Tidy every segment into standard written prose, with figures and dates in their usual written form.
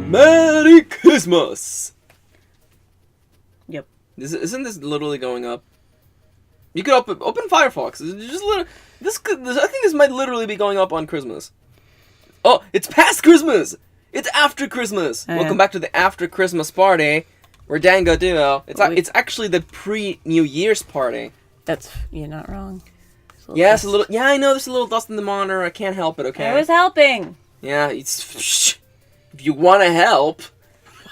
Merry Christmas! Yep. Isn't this literally going up? You could open Firefox. Just I think this might literally be going up on Christmas. Oh, it's past Christmas! It's after Christmas! Welcome back to the after Christmas party. We're Dango Duo. It's actually the pre-New Year's party. You're not wrong. Yeah, I know there's a little dust in the monitor. I can't help it, okay? I was helping! Yeah, if you want to help...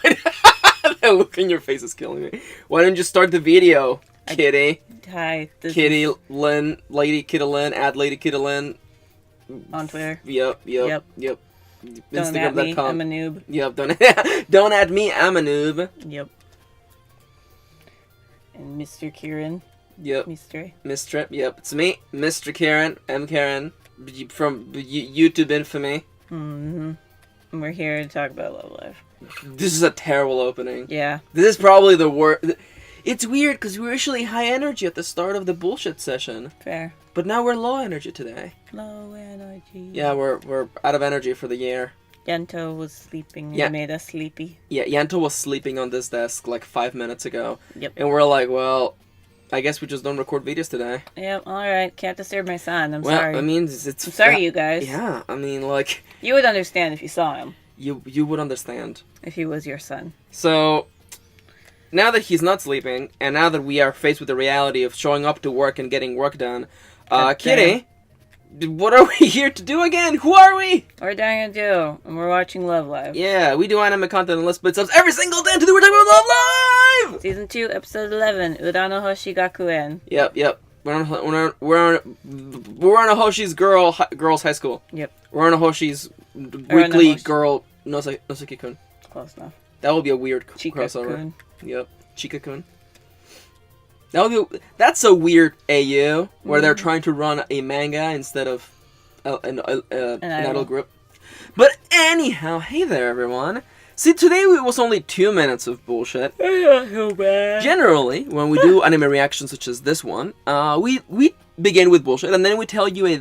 That look in your face is killing me. Why don't you start the video, Kitty? Hi. LadyKittyLynn, add LadyKittyLynn. On Twitter. Yep. Don't add me, I'm a noob. Yep, don't add me, I'm a noob. Yep. And MistreKirin. Yep. Mistre. Yep, it's me, MistreKirin, M. Karen, from YouTube infamy. Mm-hmm. And we're here to talk about Love Live. This is a terrible opening. Yeah. This is probably the worst. It's weird because we were usually high energy at the start of the bullshit session. Fair. But now we're low energy today. Low energy. Yeah, we're out of energy for the year. Yanto was sleeping. Yeah. He made us sleepy. Yeah, Yanto was sleeping on this desk like 5 minutes ago. Yep. And we're like, well, I guess we just don't record videos today. Yep, alright. Can't disturb my son. I'm sorry. I mean, I'm sorry, you guys. Yeah, I mean, like... You would understand if you saw him. You would understand. If he was your son. So, now that he's not sleeping, and now that we are faced with the reality of showing up to work and getting work done, Kitty, what are we here to do again? Who are we? We're Dango Duo, and we're watching Love Live. Yeah, we do anime content and let's split subs every single day. Today we're talking about Love Live! Season 2, Episode 11, Urano Hoshi Gakuen. Yep. We're on a Hoshi's girls' high school. Yep. We're on a Hoshi's weekly girl Nosuke-kun. Close enough. That would be a weird crossover. Yep. Chika-kun. That's a weird AU where they're trying to run a manga instead of an idol group. But anyhow, hey there everyone. See, today it was only 2 minutes of bullshit. So bad. Generally, when we do anime reactions such as this one, we begin with bullshit, and then we tell you a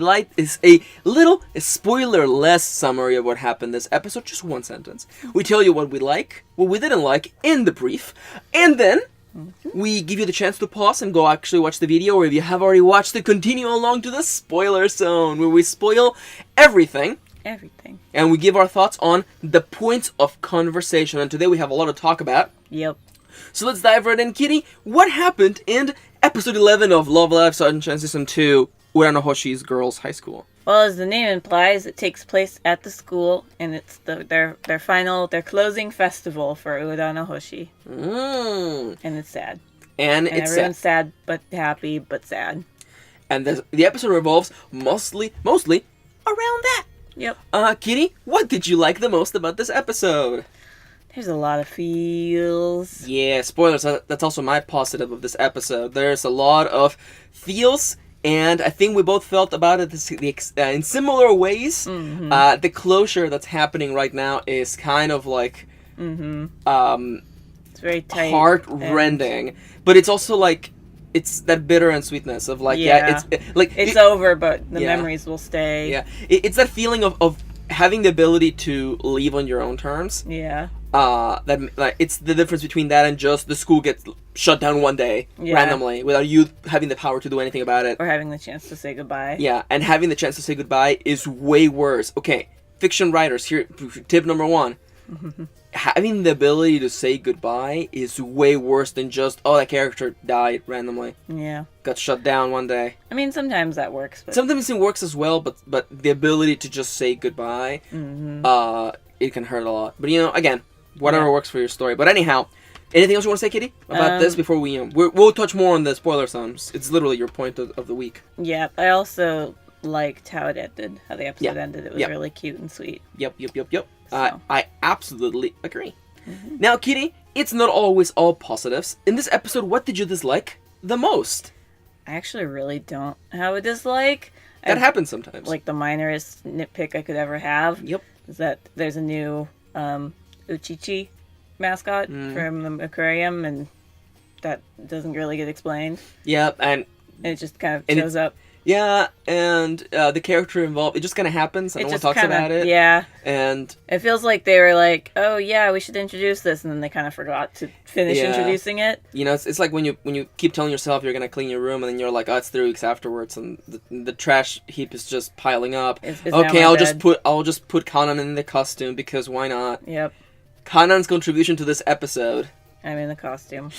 spoiler-less summary of what happened this episode, just one sentence. We tell you what we like, what we didn't like in the brief, and then we give you the chance to pause and go actually watch the video, or if you have already watched it, continue along to the spoiler zone, where we spoil everything. And we give our thoughts on the points of conversation. And today we have a lot to talk about. Yep. So let's dive right in, Kitty. What happened in episode 11 of Love Live Sunshine Season 2, Urano Hoshi's Girls' High School? Well, as the name implies, it takes place at the school, and it's their closing festival for Urano Hoshi. And it's sad. And it's everyone's sad, but happy, but sad. And the episode revolves mostly around that. Yep. Kitty, what did you like the most about this episode? There's a lot of feels. Yeah, spoilers. That's also my positive of this episode. There's a lot of feels, and I think we both felt about it in similar ways. Mm-hmm. The closure that's happening right now is kind of like, it's very tight, heart-rending, but it's also like, it's that bitter and sweetness of like, it's over, but the memories will stay. Yeah, it's that feeling of having the ability to leave on your own terms. Yeah. It's the difference between that and just the school gets shut down one day randomly without you having the power to do anything about it. Or having the chance to say goodbye. Yeah, and having the chance to say goodbye is way worse. Okay, fiction writers, here, tip number 1. Having the ability to say goodbye is way worse than just, that character died randomly. Yeah. Got shut down one day. I mean, sometimes that works. But... Sometimes it works as well, but the ability to just say goodbye, it can hurt a lot. But, again, whatever works for your story. But anyhow, anything else you want to say, Kitty, about this before we'll touch more on the spoiler zones. It's literally your point of the week. Yeah, I also liked how it ended, how the episode ended. It was really cute and sweet. Yep. So. I absolutely agree. Now, Kitty, it's not always all positives. In this episode, what did you dislike the most? I actually really don't have a dislike. That happens sometimes. Like, the minorest nitpick I could ever have is that there's a new Uchichi mascot from the aquarium, and that doesn't really get explained. Yep, and it just kind of shows up. Yeah, and the character involved, it just kind of happens, and no one talks about it. Yeah. And it feels like they were like, oh yeah, we should introduce this, and then they kind of forgot to finish introducing it. You know, it's like when you keep telling yourself you're going to clean your room, and then you're like, oh, it's 3 weeks afterwards, and the trash heap is just piling up. Okay, I'll just put Kanan in the costume, because why not? Yep. Kanan's contribution to this episode. I'm in the costume.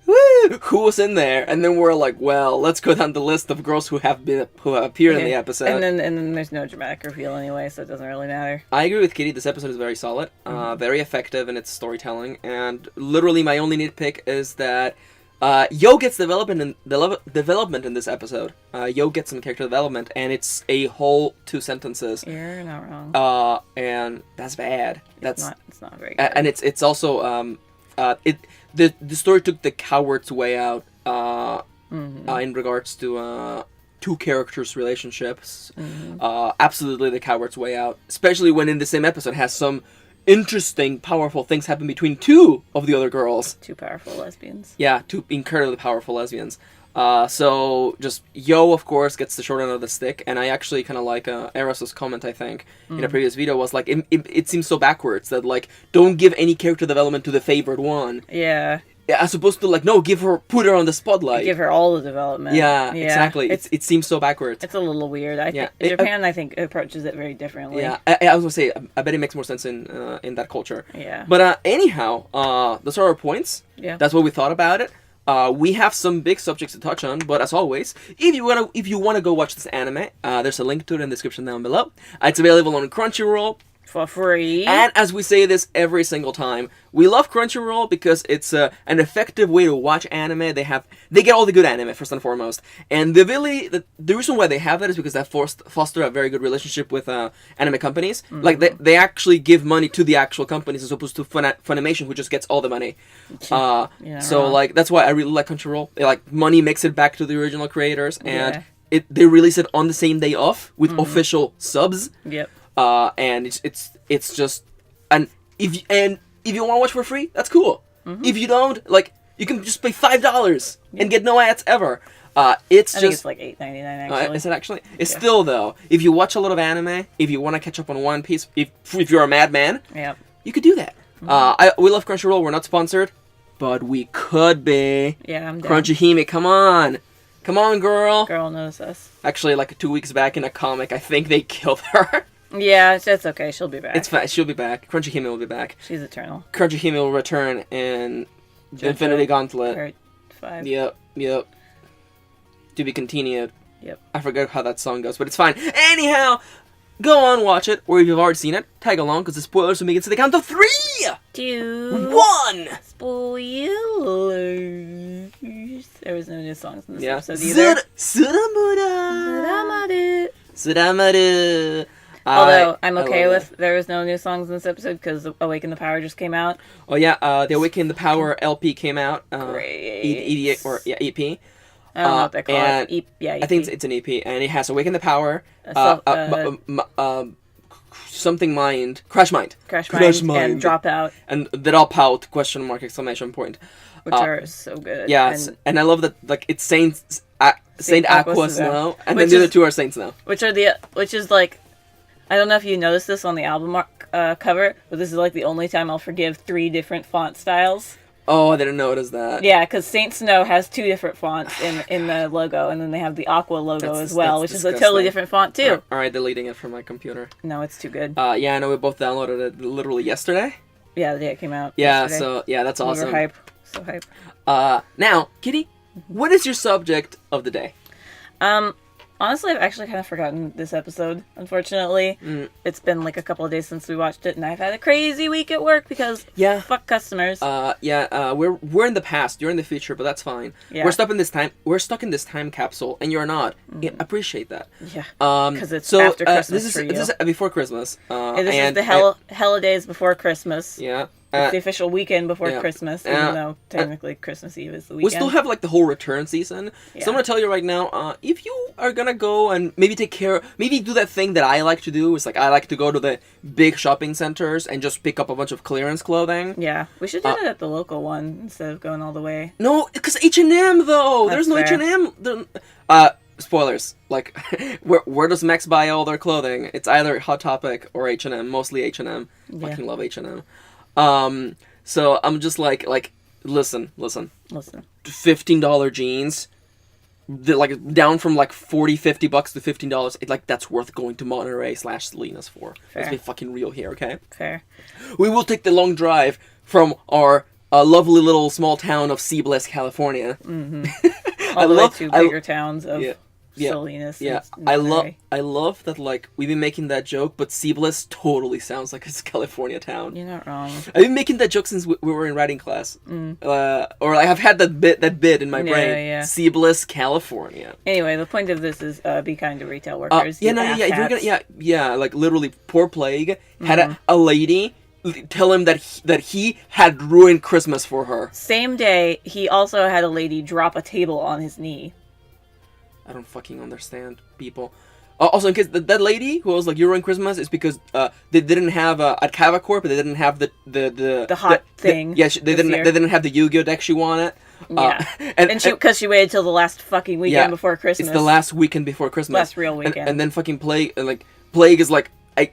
Woo! Who was in there? And then we're like, well, let's go down the list of girls who have appeared in the episode. And then there's no dramatic reveal anyway, so it doesn't really matter. I agree with Kitty. This episode is very solid, very effective in its storytelling, and literally my only nitpick is that Yo gets development in this episode. Yo gets some character development, and it's a whole 2 sentences. You're not wrong. And that's bad. It's not very good. And it's also the story took the coward's way out in regards to 2 characters' relationships. Absolutely the coward's way out, especially when in the same episode has some interesting, powerful things happen between 2 of the other girls. 2 powerful lesbians. Yeah, 2 incredibly powerful lesbians. So just Yo, of course, gets the short end of the stick, and I actually kind of like Eros's comment, I think, in a previous video, was like, it seems so backwards, that, like, don't give any character development to the favored one. Yeah. As opposed to, like, no, put her on the spotlight. Give her all the development. Yeah. Exactly. It seems so backwards. It's a little weird. Japan, I think, approaches it very differently. Yeah, I was gonna say, I bet it makes more sense in that culture. Yeah. But anyhow, those are our points. Yeah. That's what we thought about it. We have some big subjects to touch on, but as always, if you wanna go watch this anime, there's a link to it in the description down below. It's available on Crunchyroll. For free. And as we say this every single time, we love Crunchyroll because it's an effective way to watch anime. They get all the good anime, first and foremost. And the reason why they have that is because they foster a very good relationship with anime companies. Like, they actually give money to the actual companies as opposed to Funimation, who just gets all the money. So, like, that's why I really like Crunchyroll. Like, money makes it back to the original creators, and they release it on the same day off with official subs. Yep. And it's just, and if you want to watch for free, that's cool. If you don't, like, you can just pay $5 and get no ads ever. I think it's like $8.99 actually. Is it actually? It's still, though, if you watch a lot of anime, if you want to catch up on One Piece, if you're a madman, you could do that. We love Crunchyroll. We're not sponsored, but we could be. Yeah, I'm down. Crunchyhime, come on. Come on, girl. Girl knows us. Actually, like 2 weeks back in a comic, I think they killed her. Yeah, it's okay. She'll be back. It's fine. She'll be back. Crunchyhime will be back. She's eternal. Crunchyhime will return in Infinity Gauntlet. Part 5. Yep. To be continued. Yep. I forget how that song goes, but it's fine. Anyhow, go on, watch it, or if you've already seen it, tag along, because the spoilers will make it to the count of 3! 2... 1! Spoilers. There was no new songs in this episode either. Suramaru. Although, I'm okay with there was no new songs in this episode because Awaken the Power just came out. Oh yeah, the Awaken the Power LP came out. Great. EP. I don't know what they call it. EP. I think it's an EP, and it has Awaken the Power, something Mind, Crash Mind, and Dropout, and that all pout ! Exclamation point. Which are so good. Yeah, and I love that, like, it's Saint Aqua Snow, and then the other 2 are Saint Snow. Which is like, I don't know if you noticed this on the album cover, but this is like the only time I'll forgive 3 different font styles. Oh, I didn't notice that. Yeah, because Saint Snow has 2 different fonts in the logo, and then they have the Aqua logo as well, which is a totally different font too. Alright, deleting it from my computer. No, it's too good. Yeah, I know we both downloaded it literally yesterday. Yeah, the day it came out. Yeah, yesterday. so, yeah, that's awesome. We were hype. So hype. Now, Kitty, what is your subject of the day? Honestly, I've actually kind of forgotten this episode, unfortunately. It's been like a couple of days since we watched it, and I've had a crazy week at work because fuck customers. We're in the past, you're in the future, but that's fine. Yeah. We're stuck in this time capsule, and you're not. Appreciate that. Yeah. Because it's after Christmas for you. This is before Christmas. This is the holidays before Christmas. Yeah. It's the official weekend before Christmas, even though technically Christmas Eve is the weekend. We still have like the whole return season. Yeah. So I'm gonna tell you right now, if you are gonna go and maybe do that thing that I like to do, is like I like to go to the big shopping centers and just pick up a bunch of clearance clothing. Yeah, we should do it at the local one instead of going all the way. No, because H&M though. There's no fair. H&M. spoilers. Like, where does Max buy all their clothing? It's either Hot Topic or H&M. Mostly H&M. Yeah. Fucking love H&M. So I'm just like, listen. $15 jeans, like down from like $40-$50 to $15. Like that's worth going to Monterey/Salinas for. Fair. Let's be fucking real here, okay? Fair. We will take the long drive from our lovely little small town of Seabliss, California. Mm-hmm. All the way to bigger towns of Salinas. Yeah, and I love that, like, we've been making that joke, but Seabliss totally sounds like it's a California town. You're not wrong. I've been making that joke since we were in writing class. Or I have had that bit in my brain. Yeah. Seabliss, California. Anyway, the point of this is be kind to retail workers. If you're gonna, like, literally, poor Plague had a lady tell him that he had ruined Christmas for her. Same day, he also had a lady drop a table on his knee. I don't fucking understand people. Also, in case that lady who was like, "You ruined Christmas," is because they didn't have at Cavacorp, but they didn't have the hot thing. They didn't have the Yu-Gi-Oh deck she wanted. Yeah, and because she waited till the last fucking weekend before Christmas. It's the last weekend before Christmas. Last real weekend. And then fucking Plague is like,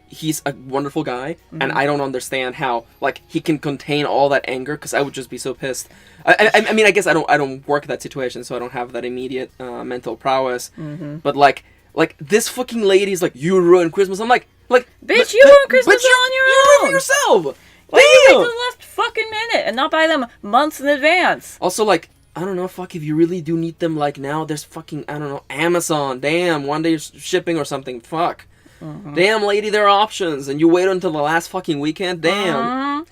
he's a wonderful guy, and I don't understand how like he can contain all that anger, because I would just be so pissed. I mean, I guess I don't work that situation, so I don't have that immediate mental prowess. But like this fucking lady's like, "You ruined Christmas." I'm like, bitch, you ruined Christmas on your own. You ruined it yourself. Why did you wait till the last fucking minute and not buy them months in advance? Also, like, I don't know, fuck, if you really do need them, like, now, there's fucking, I don't know, Amazon, damn, one day shipping or something, fuck. Damn, lady, there are options, and you wait until the last fucking weekend, damn.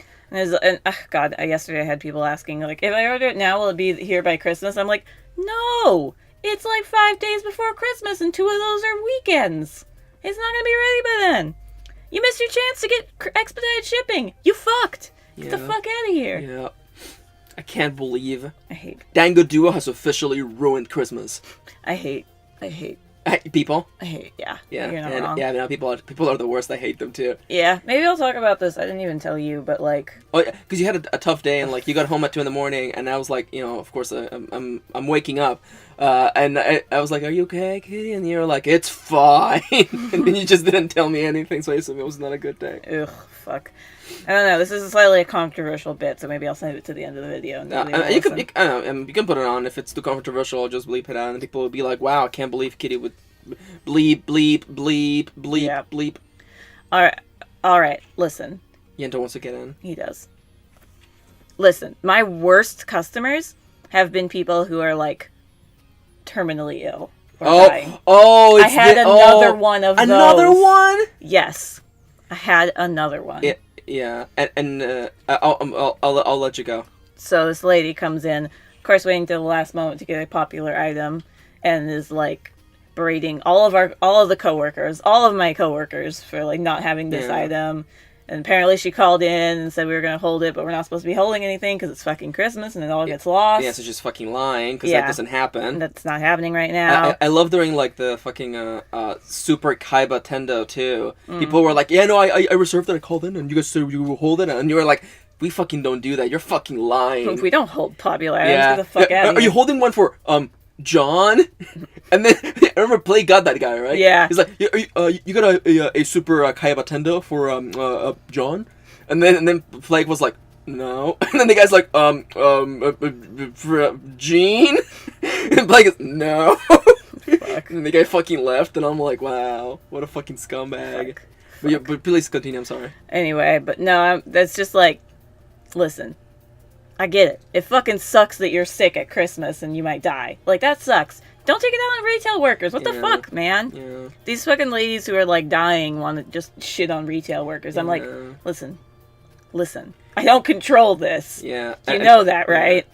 God, yesterday I had people asking, like, if I order it now, will it be here by Christmas? I'm like, no, it's like 5 days before Christmas, and 2 of those are weekends. It's not gonna be ready by then. You missed your chance to get expedited shipping. You fucked. Get the fuck out of here. Yeah. I can't believe I hate Dango Duo has officially ruined Christmas. I hate people. Yeah. Yeah. You're not wrong. Yeah, no, people are the worst. I hate them too. Yeah, maybe I'll talk about this. I didn't even tell you, but like. Oh yeah, because you had a tough day, and like you got home at 2 a.m, and I was like, you know, of course I'm waking up, and I was like, "Are you okay, Kitty?" And you're like, "It's fine," and then you just didn't tell me anything, so I assume it was not a good day. Ugh, fuck. I don't know. This is slightly a controversial bit, so maybe I'll save it to the end of the video. And you can put it on. If it's too controversial, I'll just bleep it out, and people will be like, "Wow, I can't believe Kitty would bleep, bleep, bleep, bleep, yeah. bleep." All right. Listen. Yento wants to get in. He does. Listen, my worst customers have been people who are like terminally ill or dying. I had another one of those. Another one? Yes, I had another one. Yeah, and I'll let you go. So this lady comes in, of course, waiting to the last moment to get a popular item, and is like berating all of my coworkers for like not having this item. And apparently she called in and said we were going to hold it, but we're not supposed to be holding anything because it's fucking Christmas and it all gets lost. Yeah, so she's fucking lying because that doesn't happen. That's not happening right now. I love during like the fucking Super Kaiba Tendo too. People were like, "Yeah, no, I reserved it. I called in and you guys said you will hold it," and you were like, "We fucking don't do that. You're fucking lying. We don't hold popular items. Get the fuck out of here." Are you holding one for John? And then I remember Play got that guy, right? Yeah. He's like, "You got a Super Kaiba Tendo for John?" And then Plague was like, "No." And then the guy's like, for Gene? And Plague is, "No." Fuck. And the guy fucking left, and I'm like, wow, what a fucking scumbag. Fuck. But please continue, I'm sorry. Anyway, but no, that's just like, listen, I get it. It fucking sucks that you're sick at Christmas and you might die. Like, that sucks. Don't take it out on retail workers. What the fuck, man? Yeah. These fucking ladies who are, like, dying want to just shit on retail workers. I'm like, listen. I don't control this. Yeah. You know that, right?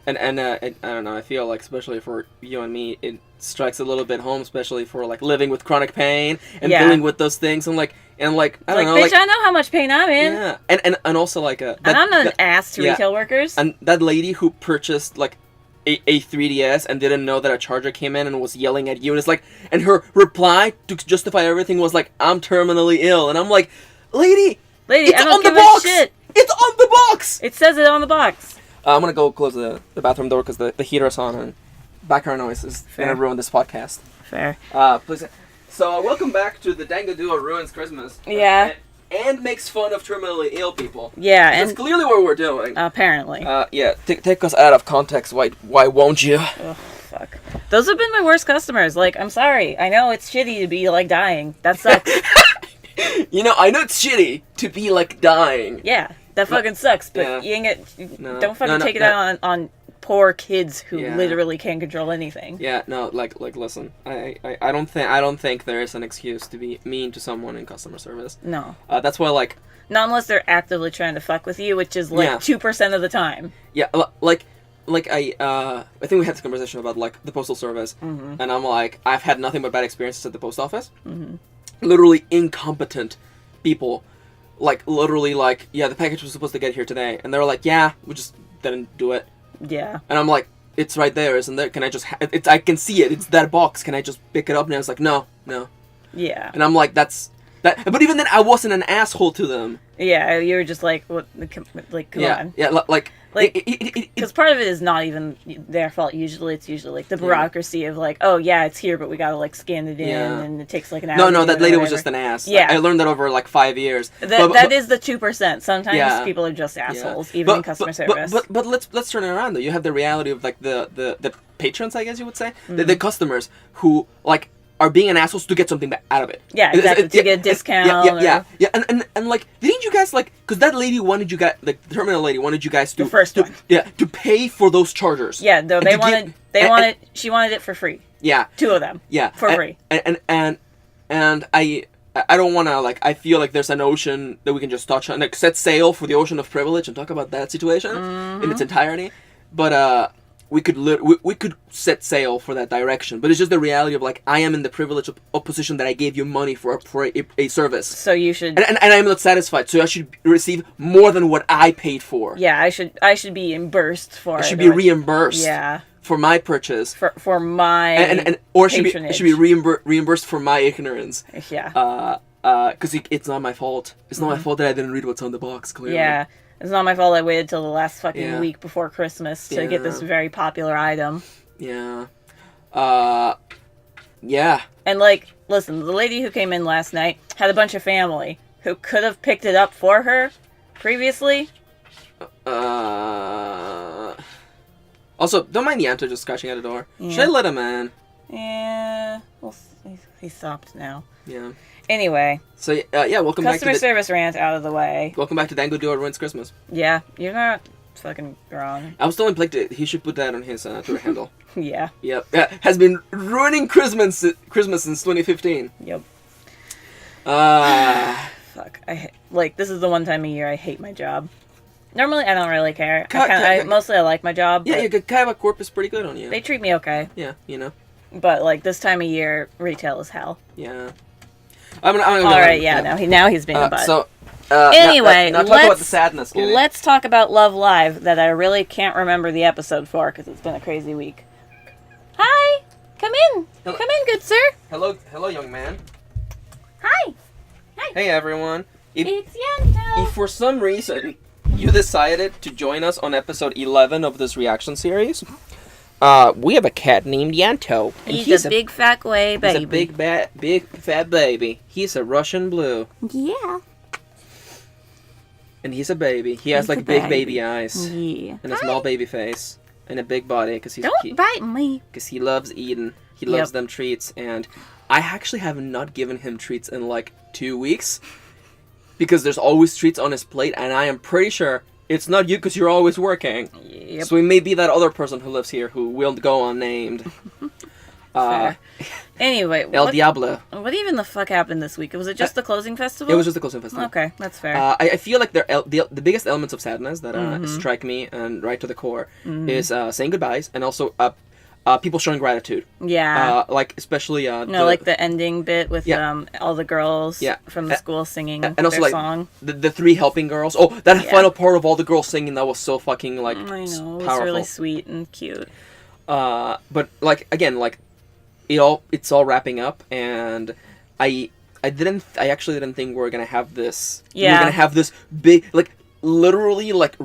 And I don't know, I feel like, especially for you and me, it strikes a little bit home, especially for, like, living with chronic pain and dealing with those things. And, like, I don't know. Bitch, I know how much pain I'm in. Yeah. And also, like... and I'm not an ass to retail workers. And that lady who purchased, like, a 3DS and didn't know that a charger came in and was yelling at you. And it's like... And her reply to justify everything was like, "I'm terminally ill." And I'm like, Lady, it's I don't on the give box! A shit. It's on the box! It says it on the box. I'm gonna go close the bathroom door because the heater is on and background noise is gonna ruin this podcast. fair. Please. So, welcome back to the Dango Duo Ruins Christmas. Yeah. And makes fun of terminally ill people. Yeah, That's clearly what we're doing. Apparently. Yeah, take us out of context. Why won't you? Ugh, fuck. Those have been my worst customers. Like, I'm sorry. I know it's shitty to be, like, dying. That sucks. I know it's shitty to be, like, dying. Yeah, that fucking sucks, but you ain't don't fucking take it out on poor kids who literally can't control anything. Yeah, no, like listen, I don't think there is an excuse to be mean to someone in customer service. No. That's why, like, not unless they're actively trying to fuck with you, which is like 2% of the time. Yeah, like I think we had this conversation about, like, the postal service, and I'm like, I've had nothing but bad experiences at the post office. Literally incompetent people, like, literally, like, yeah, the package was supposed to get here today, and they were like, yeah, we just didn't do it. Yeah. And I'm like, it's right there, isn't there? Can I just... I can see it. It's that box. Can I just pick it up? And I was like, no. Yeah. And I'm like, that's... that. But even then, I wasn't an asshole to them. Yeah, you were just like, what? Come on. Yeah, like... Because part of it is not even their fault. It's usually like the bureaucracy of like, oh yeah, it's here, but we gotta like scan it in, and it takes like an hour. No, that lady was just an ass. Yeah, I learned that over like 5 years. That is the 2%. Sometimes people are just assholes, even in customer service. But let's turn it around though. You have the reality of like the patrons, I guess you would say, the customers who like are being an assholes to get something out of it. Yeah, exactly. To get a discount. Yeah. And like, didn't you guys like? Because that lady wanted you guys, like the terminal lady wanted you guys to the first one. Yeah, to pay for those chargers. Yeah, though she wanted it for free. Yeah, 2 of them. Yeah, for free. And I don't want to like. I feel like there's an ocean that we can just touch on, like set sail for the ocean of privilege and talk about that situation in its entirety. But we could set sail for that direction, but it's just the reality of like I am in the privileged position that I gave you money for a service. So you should, and I'm not satisfied. So I should receive more than what I paid for. Yeah, I should be reimbursed for. I should be reimbursed. Yeah. For my purchase. For my or should be reimbursed for my ignorance. Yeah. Because it's not my fault. It's not my fault that I didn't read what's on the box. Clearly. Yeah. It's not my fault I waited till the last fucking week before Christmas to get this very popular item. Yeah. Yeah. And, like, listen, the lady who came in last night had a bunch of family who could have picked it up for her previously. Also, don't mind Yanto just scratching at the door. Yeah. Should I let him in? Yeah. Well, he stopped now. Yeah. Anyway. So, welcome back to customer service rant out of the way. Welcome back to Dango Duo Ruins Christmas. Yeah, you're not fucking wrong. I was telling Blake that he should put that on his Twitter handle. Yeah. Yep. Has been ruining Christmas since 2015. Yep. Fuck. This is the one time a year I hate my job. Normally, I don't really care. Mostly I like my job. Yeah, your Kaiba Corp is pretty good on you. They treat me okay. Yeah, you know. But, like, this time of year, retail is hell. Yeah. Now he's being a butt. So, anyway, now talk about the sadness, Kitty. Let's talk about Love Live that I really can't remember the episode for because it's been a crazy week. Hi! Come in! Hello. Come in, good sir! Hello, young man. Hi! Hey, everyone. It's Yanto! If for some reason you decided to join us on episode 11 of this reaction series, we have a cat named Yanto. And he's a big fat baby. He's a big fat baby. He's a Russian blue. Yeah. And he's a baby. He has like big baby eyes. Yeah. And a small baby face. And a big body because Don't bite me. Because he loves eating. He loves them treats. And I actually have not given him treats in like 2 weeks. Because there's always treats on his plate. And I am pretty sure it's not you because you're always working. Yep. So it may be that other person who lives here who will go unnamed. Anyway. El Diablo. What even the fuck happened this week? Was it just the closing festival? It was just the closing festival. Okay, that's fair. I feel like the biggest elements of sadness that strike me and right to the core is saying goodbyes and also people showing gratitude. Yeah. Like especially like the ending bit with all the girls from the school singing and also their like song. The 3 helping girls. Oh, that final part of all the girls singing, that was so fucking like I know, it was powerful. really sweet and cute. But like again, like it's all wrapping up, and I actually didn't think we were gonna have this. Yeah. We're gonna have this big, like literally like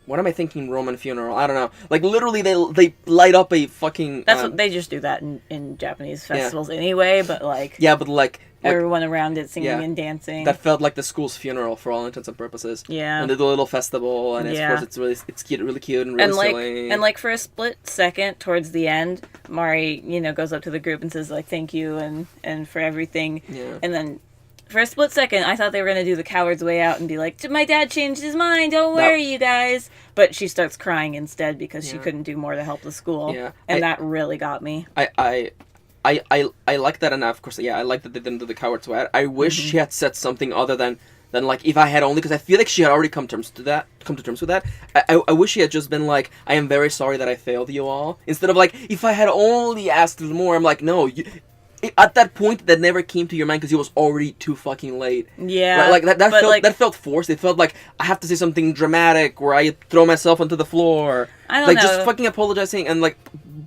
what what am I thinking? Roman funeral? I don't know. Like literally, they light up a fucking. That's what they just do that in Japanese festivals anyway. But like. Yeah, but like. Everyone around it singing and dancing. That felt like the school's funeral for all intents and purposes. Yeah. And they do a little festival, and of course it's cute, really cute, and really silly. And like for a split second towards the end, Mari, goes up to the group and says like thank you and for everything. Yeah. And then for a split second, I thought they were gonna do the coward's way out and be like, my dad changed his mind. Don't worry, you guys. But she starts crying instead because she couldn't do more to help the school. Yeah. And that really got me. I like that, and of course, I like that they didn't do the coward's way. I wish she had said something other than like if I had only, because I feel like she had already come to terms with that. I wish she had just been like, I am very sorry that I failed you all, instead of like, if I had only asked more. I'm like, no, at that point that never came to your mind because it was already too fucking late. Yeah, like that felt forced. It felt like I have to say something dramatic where I throw myself onto the floor. I don't know. Just fucking apologizing and like.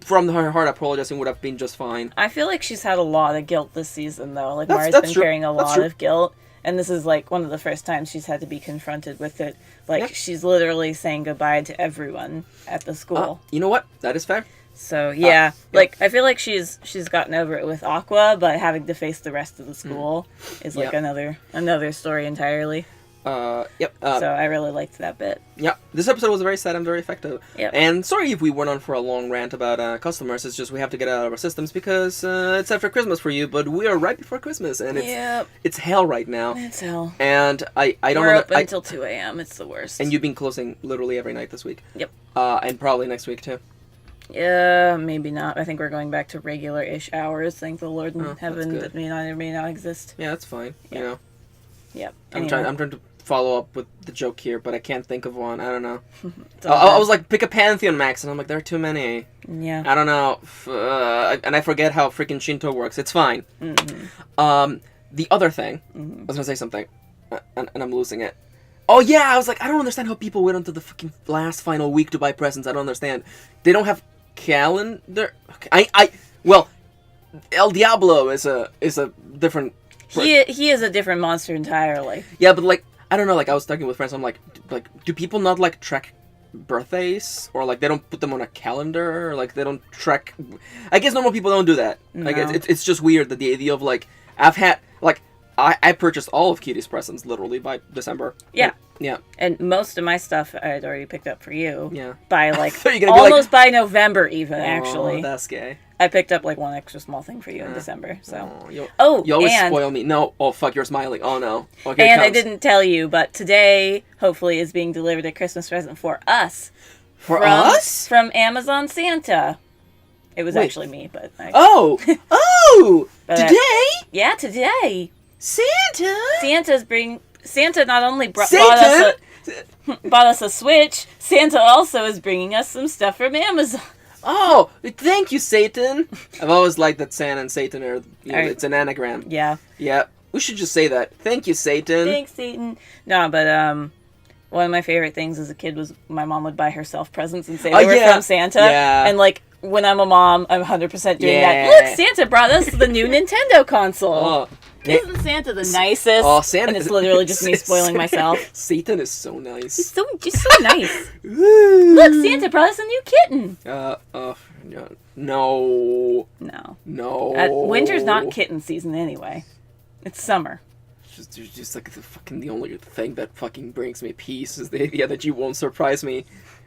From her heart, apologizing would have been just fine. I feel like she's had a lot of guilt this season, though. Like, Mari's been carrying a lot of guilt. And this is, like, one of the first times she's had to be confronted with it. Like, she's literally saying goodbye to everyone at the school. You know what? That is fair. So, yeah. Like, I feel like she's gotten over it with Aqua, but having to face the rest of the school is, like, another story entirely. Yep. So I really liked that bit. Yeah, this episode was very sad and very effective. Yep. And sorry if we went on for a long rant about customers. It's just we have to get it out of our systems because it's after Christmas for you, but we are right before Christmas, and it's hell right now. It's hell. And I don't We're know. Open until 2 a.m. It's the worst. And you've been closing literally every night this week. Yep. And probably next week too. Yeah, maybe not. I think we're going back to regular-ish hours. Thank the Lord in heaven that may not or may not exist. Yeah, that's fine. Yep. You know. Yep. I'm trying to follow up with the joke here, but I can't think of one. I don't know. I was like, pick a pantheon, Max, and I'm like, there are too many. Yeah. I don't know. And I forget how freaking Shinto works. It's fine. Mm-hmm. The other thing, I was gonna say something, and I'm losing it. Oh yeah, I was like, I don't understand how people wait until the fucking last final week to buy presents. I don't understand. They don't have calendar. Okay. Well, El Diablo is a different. He is a different monster entirely. Yeah, but like I don't know. Like I was talking with friends. I'm like, do people not like track birthdays, or like they don't put them on a calendar, or like they don't track? I guess normal people don't do that. No. Like it's just weird that the idea of like I've had like I purchased all of Kitty's presents literally by December. Yeah. Yeah. And most of my stuff I had already picked up for you. Yeah. By like almost almost by November even actually. Oh, that's gay. I picked up like one extra small thing for you in December. So. You always spoil me. No. Oh fuck, you're smiling. Oh no. Okay. And I didn't tell you, but today hopefully is being delivered a Christmas present for us. Us? From Amazon Santa. It was actually me, but but today? Yeah, today. Santa Santa not only bought us a Switch, Santa also is bringing us some stuff from Amazon. Oh, thank you, Satan. I've always liked that Santa and Satan are, it's an anagram. Yeah. Yeah. We should just say that. Thank you, Satan. Thanks, Satan. No, but one of my favorite things as a kid was my mom would buy herself presents and say they were from Santa. Yeah. And like when I'm a mom, I'm 100% doing that. Look, Santa brought us the new Nintendo console. Oh. Isn't Santa the nicest? Oh, Santa! And it's literally just me spoiling myself. Satan is so nice. He's just so nice. Look, Santa brought us a new kitten. No. Winter's not kitten season anyway. It's summer. Just like the only thing that fucking brings me peace is the idea that you won't surprise me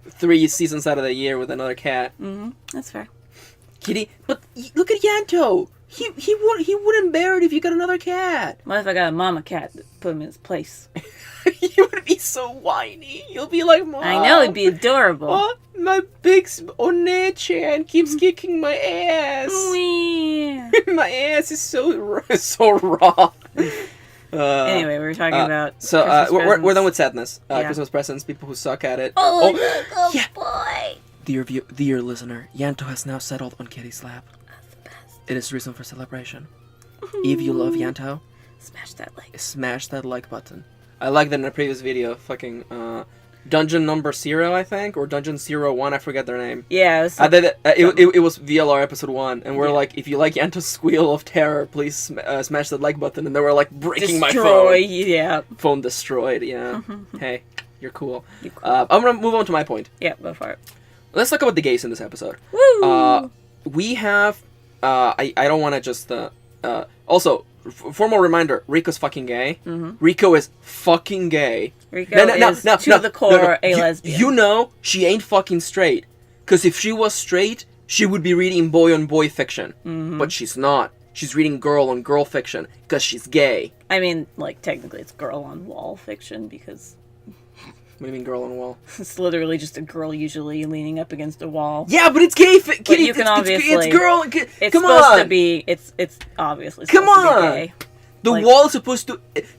3 seasons out of the year with another cat. Mm-hmm. That's fair. Kitty, but look at Yanto. He wouldn't bear it if you got another cat. What if I got a mama cat that put him in his place? You would be so whiny. You'll be like, Mom. I know, it'd be adorable. Oh, my big One-chan keeps kicking my ass. My ass is so raw. Anyway, we were talking about we're done with sadness. Christmas presents, people who suck at it. Oh yeah. Boy. Dear listener, Yanto has now settled on Kitty's lap. It is reason for celebration. If you love Yanto, smash that like button. I like that in a previous video, fucking Dungeon number 0, I think, or Dungeon 01, I forget their name. Yeah, it was VLR episode 1, and we're like, if you like Yanto's squeal of terror, please smash that like button, and they were like breaking my phone. Yeah. Phone destroyed, yeah. Hey. You're cool. You're cool. I'm gonna move on to my point. Yeah, go for it. Let's talk about the gays in this episode. Woo! We have. I don't want to just. Also, formal reminder: Rico's fucking gay. Mm-hmm. Rico is fucking gay. Rico is to the core a lesbian. You know she ain't fucking straight. Because if she was straight, she would be reading boy on boy fiction. Mm-hmm. But she's not. She's reading girl on girl fiction because she's gay. I mean, like, technically it's girl on wall fiction because... What do you mean girl on wall? It's literally just a girl usually leaning up against a wall. Yeah, but it's gay fiction. But you can obviously... It's girl... It's come supposed on. to be... It's obviously come supposed on. to be gay. The wall is supposed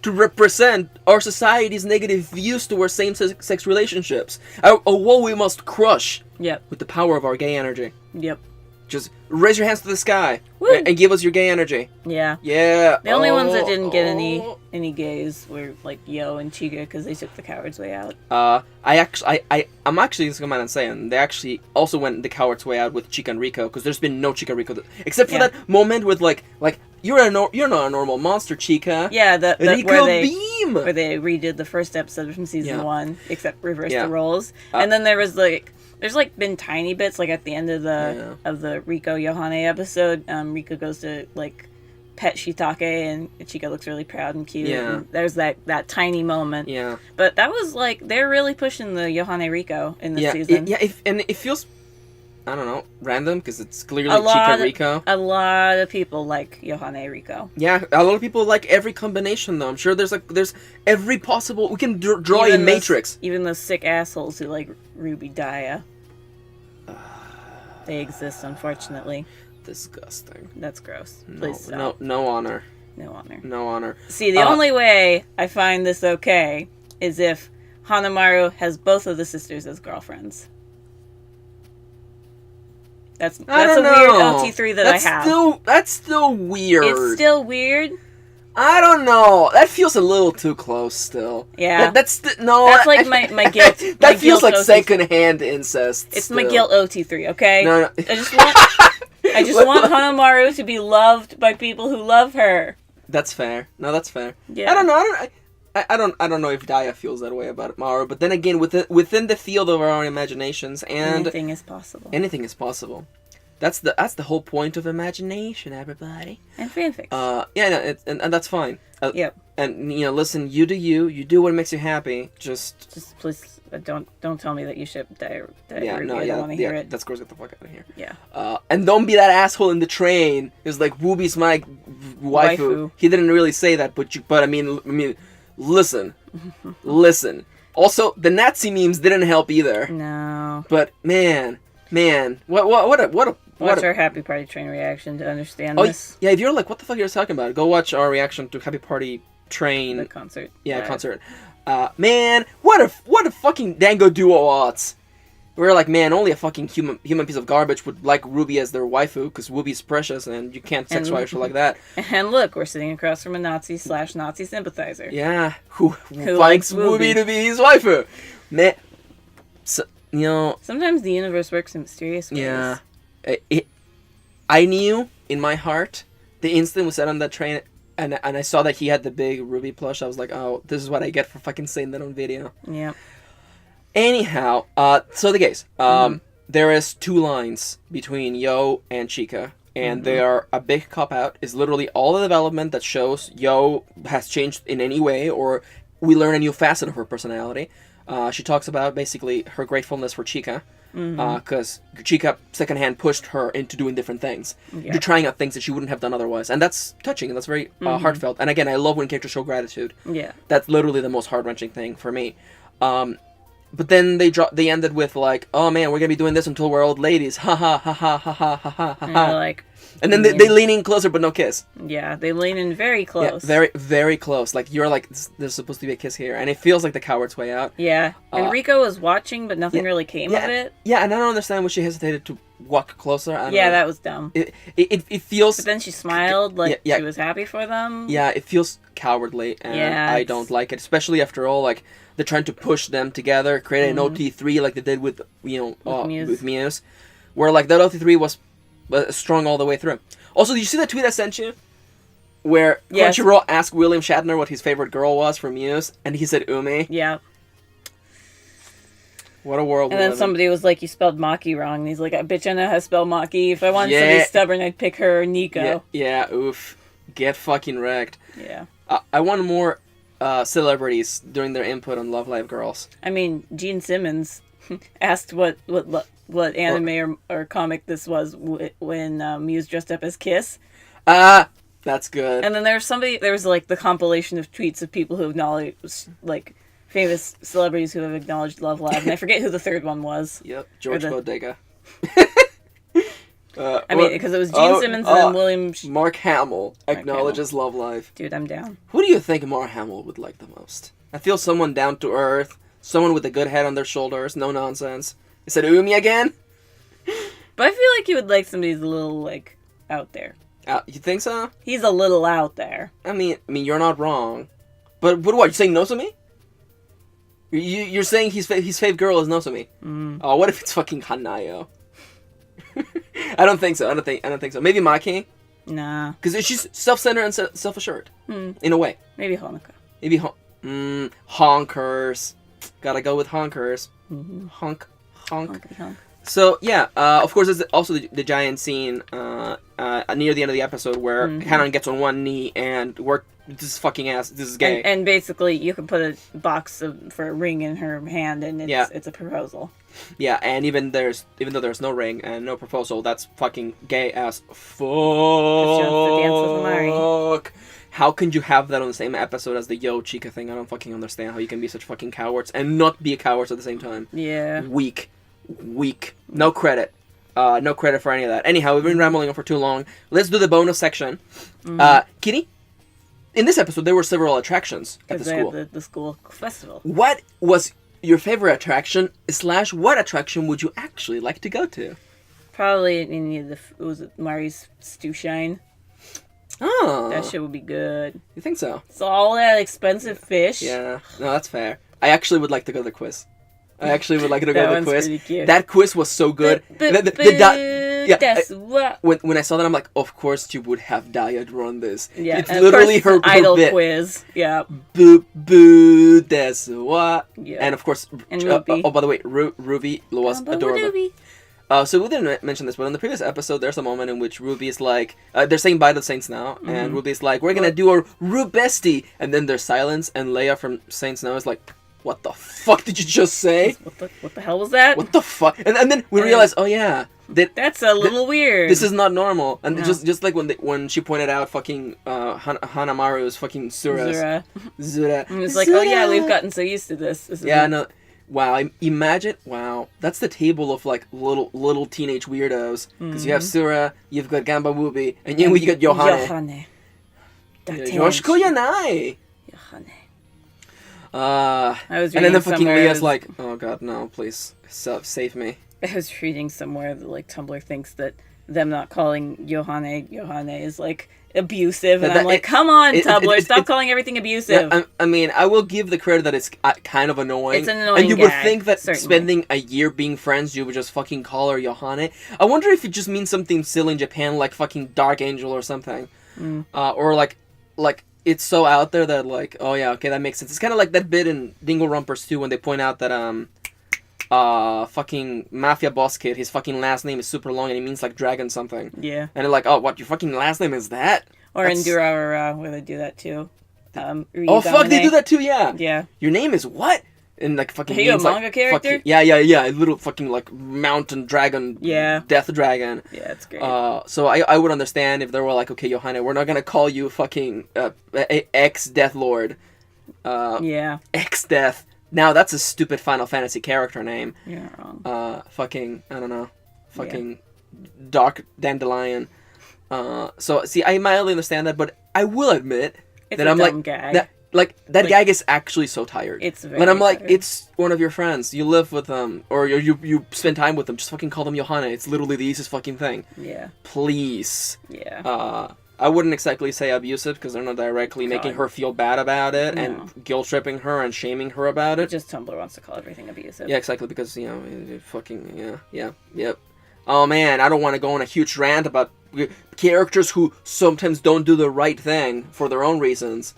to represent our society's negative views towards same-sex relationships. A wall we must crush. Yep. With the power of our gay energy. Yep. Just raise your hands to the sky and give us your gay energy. Yeah. Yeah. The only ones that didn't get any gays were like Yo and Chica because they took the coward's way out. I'm actually just going to say, and they actually also went the coward's way out with Chica and Rico because there's been no Chica and Rico except for that moment with like you're not a normal monster, Chica. Yeah, Rico beam where they redid the first episode from season 1, except reversed the roles, and then there was there's been tiny bits at the end of the Rico Yohane episode. Rico goes to pet Shiitake and Chica looks really proud and cute. Yeah. And there's that tiny moment. Yeah. But that was they're really pushing the Yohane Rico in this season. Yeah. It feels, I don't know, random because it's clearly Chica Rico. A lot of people like Yohane Rico. Yeah, a lot of people like every combination though. I'm sure there's every possible. We can draw a matrix. Even those sick assholes who like Ruby Daya. They exist, unfortunately. Disgusting. That's gross. Please stop. No honor. No honor. No honor. See, the only way I find this okay is if Hanamaru has both of the sisters as girlfriends. That's a weird LT3 that I have. That's still weird. It's still weird. I don't know. That feels a little too close still. Yeah. That's like my guilt. That feels like secondhand incest. It's still. my guilt OT3, okay? No. I just want Hanamaru to be loved by people who love her. That's fair. No, that's fair. Yeah. I don't know. I don't know if Daya feels that way about Maru, but then again, within the field of our own imaginations, and anything is possible. Anything is possible. That's the whole point of imagination, everybody. And fanfics. And that's fine. Yep. And listen, you do you do what makes you happy. Just please don't tell me that you ship Ruby. I don't want to hear it. That's gross. Get the fuck out of here. Yeah. And don't be that asshole in the train. It's like Ruby's my waifu. He didn't really say that, but I mean, listen. Also, the Nazi memes didn't help either. No. But man, what a Watch our Happy Party Train reaction to understand this. Yeah, if you're like, what the fuck are you talking about? Go watch our reaction to Happy Party Train. The concert. Yeah, concert. Man, what a fucking Dango Duo odds. We're like, man, only a fucking human piece of garbage would like Ruby as their waifu, because Ruby's precious and you can't sexualize her like that. And look, we're sitting across from a Nazi/Nazi sympathizer. Yeah, who likes Ruby to be his waifu. Man, so, sometimes the universe works in mysterious ways. Yeah. I knew in my heart the instant we sat on that train and I saw that he had the big Ruby plush. I was like, oh, this is what I get for fucking saying that on video. Yeah. Anyhow, so the gays. There is 2 lines between Yo and Chica, and they are a big cop out. Is literally all the development that shows Yo has changed in any way, or we learn a new facet of her personality. She talks about basically her gratefulness for Chica. Because Chica secondhand pushed her into doing different things, trying out things that she wouldn't have done otherwise, and that's touching and that's very heartfelt. And again, I love when characters show gratitude. Yeah, that's literally the most heart-wrenching thing for me. But then they ended with like, oh man, we're gonna be doing this until we're old ladies, ha ha ha ha ha ha ha ha ha. Like, and then they lean in closer, but no kiss. Yeah, they lean in very close. Yeah, very, very close. Like, you're like, there's supposed to be a kiss here. And it feels like the coward's way out. Yeah. And Rico was watching, but nothing really came of it. Yeah, and I don't understand why she hesitated to walk closer. That was dumb. It feels... But then she smiled, she was happy for them. Yeah, it feels cowardly, and I don't like it. Especially after all, like, they're trying to push them together, create an OT3 like they did with Muse. Where, like, that OT3 was strong all the way through. Also, did you see that tweet I sent you? Where Crunchyroll asked William Shatner what his favorite girl was from Muse, and he said Umi. Yeah. What a world. And then somebody was like, "You spelled Maki wrong." And he's like, "I bitch, I know how to spell Maki. If I wanted somebody stubborn, I'd pick her or Nico." Yeah. Oof. Get fucking wrecked. Yeah. I want more celebrities doing their input on Love Live Girls. I mean, Gene Simmons asked what anime or comic this was when Muse dressed up as Kiss. That's good. And then there was like the compilation of tweets of people who acknowledged, like, famous celebrities who have acknowledged Love Live. And I forget who the third one was. Yep, George Bodega. Because it was Gene Simmons and then William... Mark Hamill acknowledges Love Live. Dude, I'm down. Who do you think Mark Hamill would like the most? I feel someone down to earth, someone with a good head on their shoulders, no nonsense. Is it Umi again? But I feel like he would like somebody who's a little, like, out there. You think so? He's a little out there. I mean, you're not wrong. But what, you're saying Nozomi? You're saying his fave girl is Nozomi? Oh, what if it's fucking Hanayo? I don't think so. I don't think so. Maybe Maki? Nah. Because she's self-centered and self-assured. In a way. Maybe Honoka. Maybe honkers. Gotta go with honkers. Honk. Honk. So, yeah, of course, there's also the giant scene near the end of the episode where Hanan gets on one knee and this fucking ass, this is gay. And basically, you can put a box for a ring in her hand and it's a proposal. Yeah, and even though there's no ring and no proposal, that's fucking gay as fuck. How can you have that on the same episode as the Yo Chica thing? I don't fucking understand how you can be such fucking cowards and not be a coward at the same time. Yeah. Weak. No credit. No credit for any of that. Anyhow, we've been rambling on for too long. Let's do the bonus section. Kitty, in this episode, there were several attractions at the school. The school festival. What was your favorite attraction / what attraction would you actually like to go to? Probably was it Mari's Stew Shine. Oh. That shit would be good. You think so? It's all that expensive fish. Yeah. No, that's fair. I actually would like to go to the quiz. I actually would like to go to the quiz. Pretty cute. That quiz was so good. When I saw that, I'm like, of course you would have Daya run this. Yeah, it's literally her idol bit. Quiz. Yeah. Boo boo, that's what. Yeah. And of course, and Ruby. by the way, Ruby was adorable. Ruby. So we didn't mention this, but in the previous episode, there's a moment in which Ruby is like, they're saying bye to the Saint Snow, and Ruby's like, we're gonna do a Rube bestie, and then there's silence, and Leia from Saint Snow is like, what the fuck did you just say? What the hell was that? What the fuck? And then we realize, oh yeah, that's a little weird. This is not normal. And just like when she pointed out fucking Hanamaru's fucking Zura. And it's like, oh yeah, we've gotten so used to this. No. Wow, imagine, that's the table of like little teenage weirdos. Because you have Sura, you've got Gamba Wooby, and then you got Yohane. Yoshiko Yanai! Yohane. And then the fucking Leah's like, oh god, no, please, save me. I was reading somewhere that like Tumblr thinks that them not calling Yohane is like abusive, and I'm like, come on, Tumblr, stop calling everything abusive. Yeah, I mean, I will give the credit that it's kind of annoying. It's an annoying and you would think that certainly. Spending a year being friends, you would just fucking call her Yohane. I wonder if it just means something silly in Japan, like fucking Dark Angel or something, or like it's so out there that like, oh yeah, okay, that makes sense. It's kind of like that bit in Dingle Rumpers too, when they point out that fucking mafia boss kid, his fucking last name is super long and it means like dragon something. Yeah. And they're like, oh, what, your fucking last name is that? Or in Durarara, where they do that too. Oh fuck, they do that too, yeah. Yeah. Your name is what? And like fucking. Are you a manga character? Fucking, yeah, a little fucking like mountain dragon. Yeah. Death dragon. Yeah, it's great. So I would understand if they were like, okay, Yohane, we're not gonna call you fucking ex Death Lord. Yeah. Ex Death. Now that's a stupid Final Fantasy character name. You're not wrong. Fucking, I don't know. Fucking Dark Dandelion. So see, I mildly understand that, but I will admit that I'm like gag. That gag is actually so tired. It's very when I'm like, tired. it's one of your friends. You live with them, or you spend time with them. Just fucking call them Yohane. It's literally the easiest fucking thing. Yeah. Please. Yeah. I wouldn't exactly say abusive because they're not directly making her feel bad about it and guilt tripping her and shaming her about it. Just Tumblr wants to call everything abusive. Yeah, exactly, because fucking yep. Oh man, I don't want to go on a huge rant about characters who sometimes don't do the right thing for their own reasons.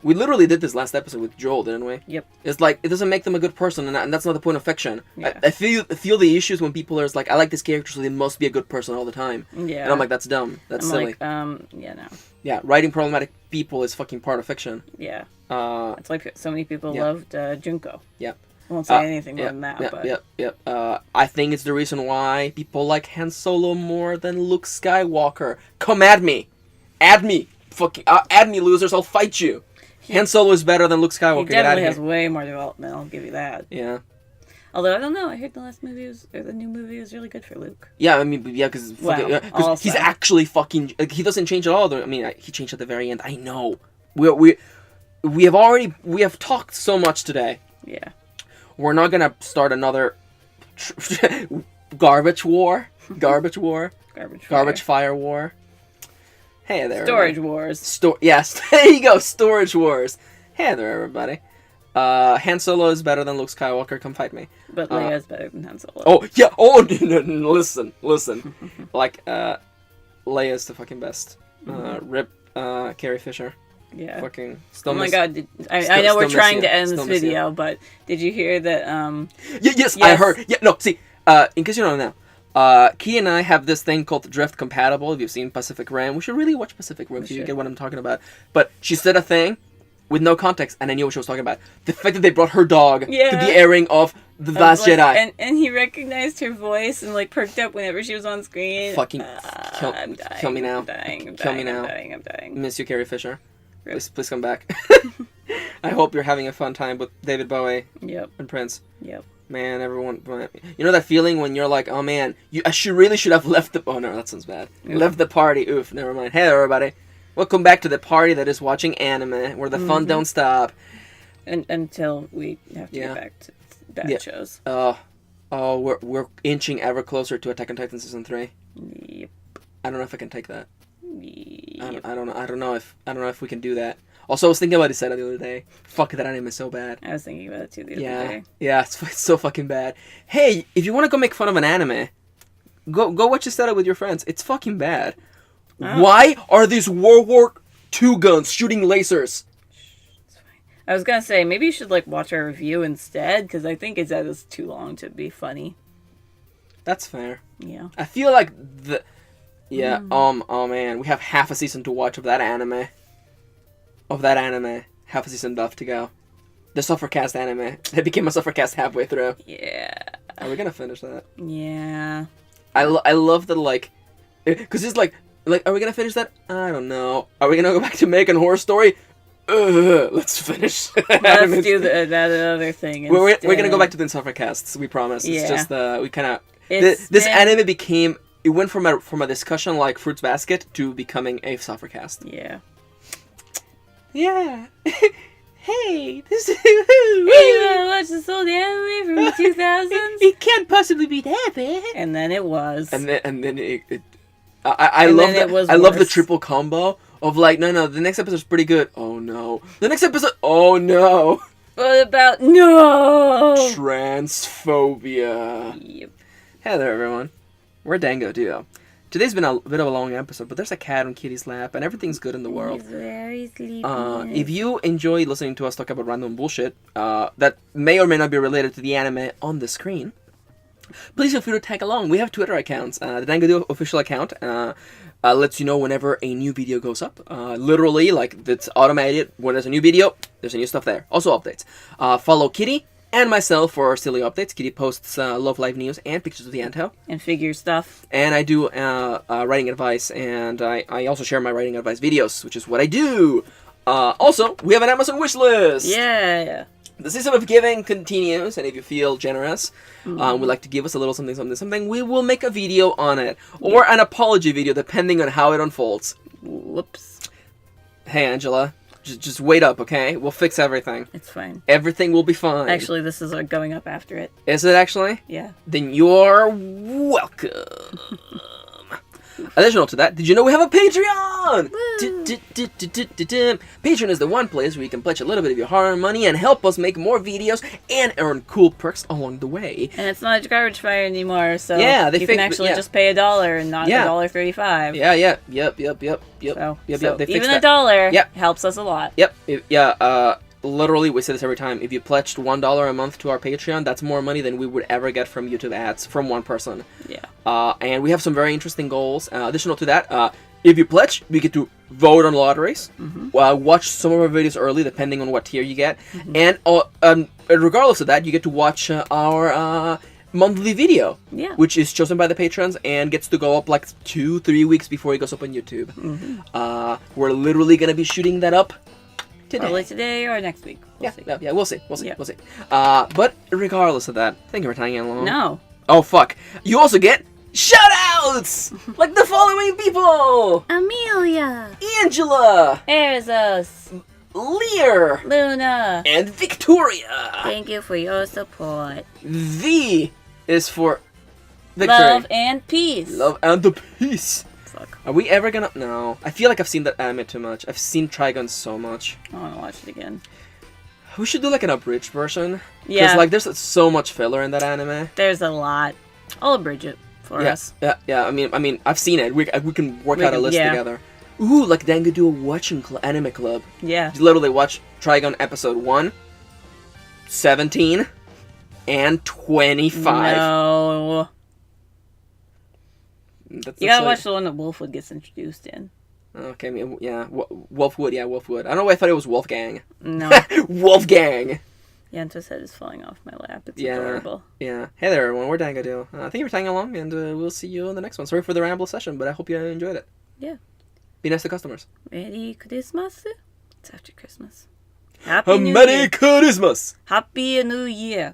We literally did this last episode with Joel, didn't we? Yep. It's like, it doesn't make them a good person, and that's not the point of fiction. Yeah. I feel the issues when people are like, I like this character, so they must be a good person all the time. Yeah. And I'm like, that's dumb. That's silly. No. Yeah, writing problematic people is fucking part of fiction. Yeah. It's like so many people loved Junko. Yep. I won't say anything more than that, Yep. I think it's the reason why people like Han Solo more than Luke Skywalker. Come at me. Add me. Fucking add me, losers. I'll fight you. Han Solo is better than Luke Skywalker. He definitely has way more development, I'll give you that. Yeah. Although, I don't know, I heard the new movie was really good for Luke. Yeah, I mean, yeah, because he's actually fucking... he doesn't change at all. I mean, he changed at the very end. I know. We have talked so much today. Yeah. We're not gonna start another garbage war. Garbage fire war. Hey there. Storage wars. Yes, there you go. Storage wars. Hey there, everybody. Han Solo is better than Luke Skywalker. Come fight me. But Leia is better than Han Solo. Oh yeah. Oh no, listen. Like Leia's the fucking best. Rip Carrie Fisher. Yeah. Fucking. Oh my god! I know we're trying to end this video, but did you hear that? Yes, I heard. Yeah. No. See. In case you don't know. Key and I have this thing called Drift Compatible. If you've seen Pacific Rim, we should really watch Pacific Rim so you get what I'm talking about. But she said a thing with no context, and I knew what she was talking about. The fact that they brought her dog to the airing of The Last Jedi. And he recognized her voice and like perked up whenever she was on screen. Fucking kill me now. I'm dying. Miss you, Carrie Fisher. Please come back. I hope you're having a fun time with David Bowie and Prince. Yep. Man, everyone... You know that feeling when you're like, oh man, I really should have left the... Oh no, that sounds bad. Oof. Left the party. Oof, never mind. Hey everybody. Welcome back to the party that is watching anime, where the fun don't stop. Until we have to get back to bad shows. We're inching ever closer to Attack on Titan Season 3. Yep. I don't know if I can take that. Yep. I don't know if we can do that. Also, I was thinking about it the other day. Fuck, that anime is so bad. I was thinking about it too the other day. Yeah, it's so fucking bad. Hey, if you want to go make fun of an anime, go watch Strader with your friends. It's fucking bad. Oh. Why are these World War II guns shooting lasers? It's fine. I was gonna say, maybe you should like watch our review instead, because I think it's too long to be funny. That's fair. Yeah. I feel like oh man, we have half a season to watch of that anime. Half a season left to go. The Suffercast anime. It became a Suffercast halfway through. Yeah. Are we gonna finish that? Yeah. I love the like... Because it's like, are we gonna finish that? I don't know. Are we gonna go back to American Horror Story? Let's finish. Let's do that other thing. We're gonna go back to the Suffercasts, we promise. It's just, we kind of... This anime became... It went from a discussion like Fruits Basket to becoming a Suffercast. Yeah. Yeah. Hey, this is... Hey, you wanna watch this old anime from the 2000s? It can't possibly be that bad. And then it was. And then I love the triple combo of like, no, the next episode's pretty good. Oh no. The next episode, oh no. What about no? Transphobia. Yep. Hey there, everyone. We're Dango Duo. Today's been a bit of a long episode, but there's a cat on Kitty's lap, and everything's good in the world. He's very sleepy. If you enjoy listening to us talk about random bullshit that may or may not be related to the anime on the screen, please feel free to tag along. We have Twitter accounts. The Dango Duo official account lets you know whenever a new video goes up. Literally, like, it's automated. When there's a new video, there's a new stuff there. Also updates. Follow Kitty and myself for silly updates. Kitty posts Love Live news and pictures of the anthill. And figure stuff. And I do writing advice, and I also share my writing advice videos, which is what I do. Also, we have an Amazon wishlist. Yeah. The system of giving continues, and if you feel generous, would like to give us a little something, we will make a video on it. Or an apology video, depending on how it unfolds. Whoops. Hey, Angela. Just wait up, okay? We'll fix everything. It's fine. Everything will be fine. Actually, this is going up after it. Is it actually? Yeah. Then you're welcome. Additional to that, did you know we have a Patreon? Patreon is the one place where you can pledge a little bit of your hard-earned money and help us make more videos and earn cool perks along the way. And it's not a garbage fire anymore, so you can actually just pay $1 and not $1.35. Yeah, yep. So They even fixed $1 helps us a lot. Yep. Literally, we say this every time. If you pledged $1 a month to our Patreon, that's more money than we would ever get from YouTube ads from one person. Yeah. And we have some very interesting goals. Additional to that, if you pledge, we get to vote on lotteries, watch some of our videos early, depending on what tier you get, and regardless of that, you get to watch our monthly video, which is chosen by the patrons and gets to go up like 2-3 weeks before it goes up on YouTube. We're literally gonna be shooting that up today. Probably today or next week. We'll see. We'll see. But regardless of that, thank you for tagging along. No. Oh fuck! You also get shout-outs like the following people: Amelia, Angela, Erzos, Leire, Luna, and Victoria. Thank you for your support. V is for victory. Love and peace. Love and the peace. Fuck. Are we ever gonna... No. I feel like I've seen that anime too much. I've seen Trigun so much. I want to watch it again. We should do like an abridged version. Yeah. Because like there's so much filler in that anime. There's a lot. I'll abridge it for us. Yeah. I mean, I've seen it. We can work out a list together. Ooh, like Dango Duo watching anime club. Yeah. Just literally watch Trigun episode 1, 17, and 25. No. That's You gotta watch the one that Wolfwood gets introduced in. Okay, I mean, yeah, Wolfwood. I don't know why I thought it was Wolfgang. No. Wolfgang! Yanto's head is falling off my lap. It's adorable. Yeah. Hey there, everyone. We're Dango Duo. Thank you for tagging along, and we'll see you in the next one. Sorry for the ramble session, but I hope you enjoyed it. Yeah. Be nice to customers. Merry Christmas. It's after Christmas. Happy New Merry Year. Christmas! Happy New Year.